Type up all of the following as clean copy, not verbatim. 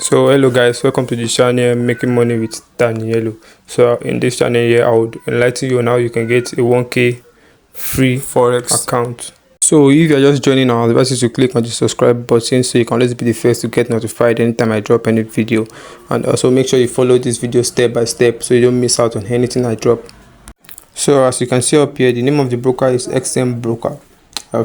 So hello guys, welcome to the channel Making Money with Danielo. So in this channel here, I would enlighten you on how you can get a 1k free forex account. So if you're just joining, our advice is to click on the subscribe button so you can always be the first to get notified anytime I drop any video. And also make sure you follow this video step by step so you don't miss out on anything I drop. So as you can see up here, the name of the broker is XM Broker.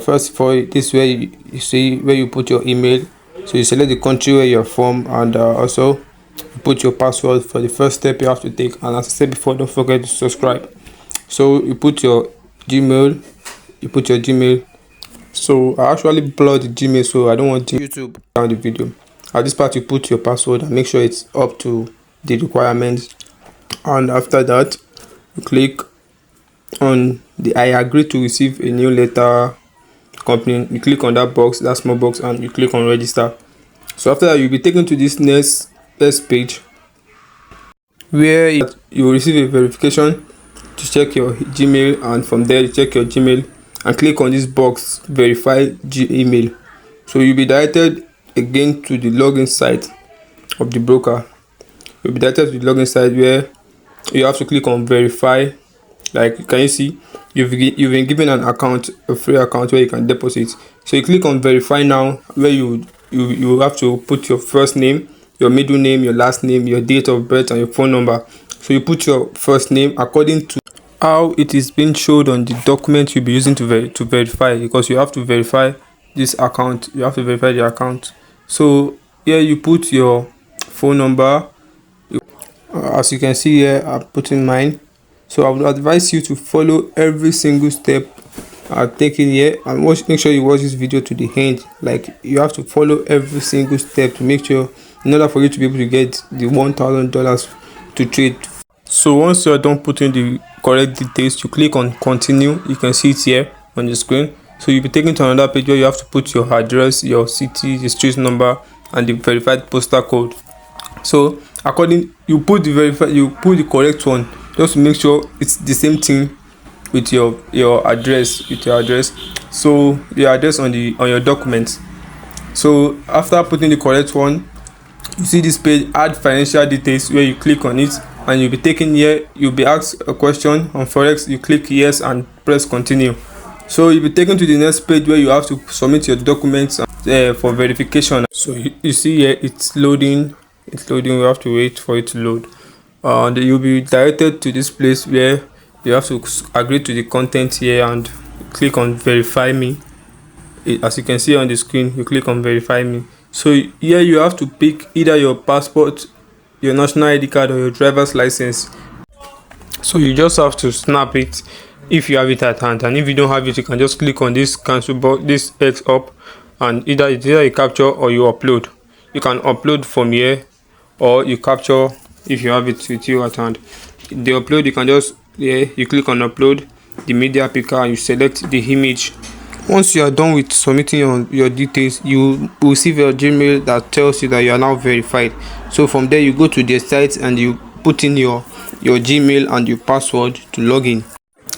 First of all, this where you see where you put your email. So you select the country where you're from, and also you put your password for the first step you have to take. And as I said before, don't forget to subscribe. So you put your Gmail, So I actually blurred the Gmail, so I don't want YouTube down the video. At this part, you put your password and make sure it's up to the requirements. And after that, you click on the I agree to receive a new letter company. You click on that box, that small box, and you click on register. So after that, you'll be taken to this next page where you will receive a verification to check your Gmail, and from there you check your Gmail and click on this box verify Gmail. So you'll be directed again to the login site of the broker. You'll be directed to the login site where you have to click on verify. Like, can you see you've been given an account, a free account where you can deposit. So you click on verify now, where you have to put your first name, your middle name, your last name, your date of birth, and your phone number. So you put your first name according to how it is being showed on the document you'll be using to verify, because you have to verify this account. You have to verify the account. So here you put your phone number. As you can see here, I'm putting mine. So I would advise you to follow every single step I've taken here, and make sure you watch this video to the end. Like, you have to follow every single step to make sure, in order for you to be able to get the $1,000 to trade. So once you're done putting the correct details, you click on continue. You can see it here on the screen. So you'll be taken to another page where you have to put your address, your city, the street number, and the verified postal code. So you put the correct one, just to make sure it's the same thing with your address, so your address on your documents. So after putting the correct one, you see this page add financial details, where you click on it and you'll be taken here. You'll be asked a question on forex. You click yes and press continue. So you'll be taken to the next page where you have to submit your documents for verification. So you see here it's loading. We have to wait for it to load, and you'll be directed to this place where you have to agree to the content here and click on verify me. As you can see on the screen, you click on verify me. So here you have to pick either your passport, your national ID card, or your driver's license. So you just have to snap it if you have it at hand, and if you don't have it, you can just click on this cancel button, this X up, and either you capture or you upload. You can upload from here, or you capture if you have it with you at hand. The upload, you can just you click on upload the media picker and you select the image. Once you are done with submitting your details, you will receive your Gmail that tells you that you are now verified. So from there, you go to their site and you put in your Gmail and your password to log in.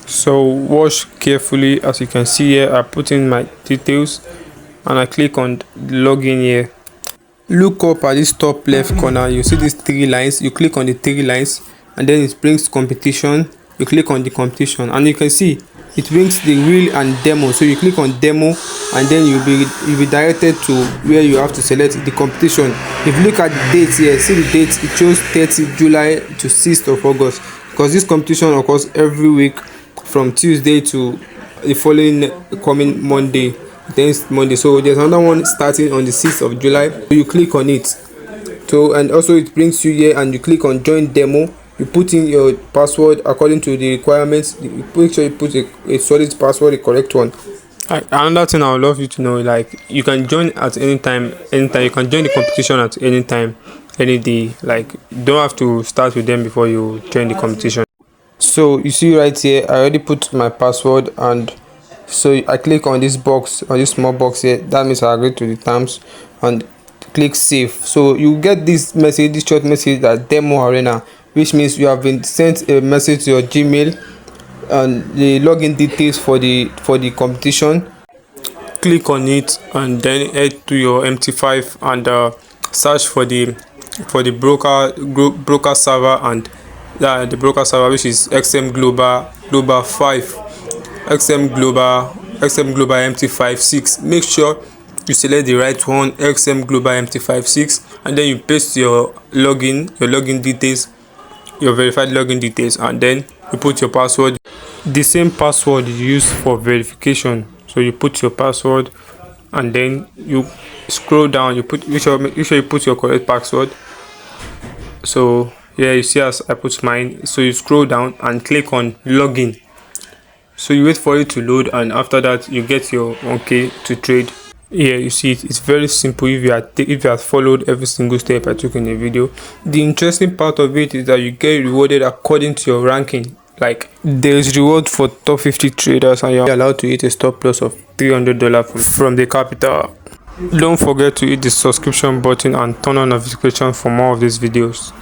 So watch carefully. As you can see here, I put in my details and I click on login here. Look up at this top left corner, you see these 3 lines. You click on the 3 lines and then it brings competition. You click on the competition and you can see it brings the real and demo. So you click on demo and then you'll be directed to where you have to select the competition. If you look at the dates here, see the dates, it shows 30 July to 6th of August, because this competition occurs every week from Tuesday to the following coming Monday. So there's another one starting on the 6th of July. So you click on it. So, and also it brings you here and you click on join demo. You put in your password according to the requirements. You make sure you put a solid password, the correct one. Another thing I would love you to know, like, you can join at any time. You can join the competition at any time, any day. Like, you don't have to start with them before you join the competition. So you see right here, I already put my password, and so I click on this box, on this small box here. That means I agree to the terms and click save. So you get this message, this short message, that demo arena, which means you have been sent a message to your Gmail and the login details for the competition. Click on it and then head to your MT5 and search for the for the broker server, and the broker server, which is XM Global 5, XM Global MT56. Make sure you select the right one, XM Global MT56, and then you paste your login details, your verified login details, and then you put your password, the same password you use for verification. So you put your password, and then you scroll down, you put make sure you put your correct password. So yeah, you see as I put mine. So you scroll down and click on login. So you wait for it to load, and after that you get your 1k to trade. Yeah, you see it's very simple if you have followed every single step I took in the video. The interesting part of it is that you get rewarded according to your ranking. Like, there is reward for top 50 traders, and you're allowed to hit a stop loss of $300 from the capital. Don't forget to hit the subscription button and turn on notifications for more of these videos.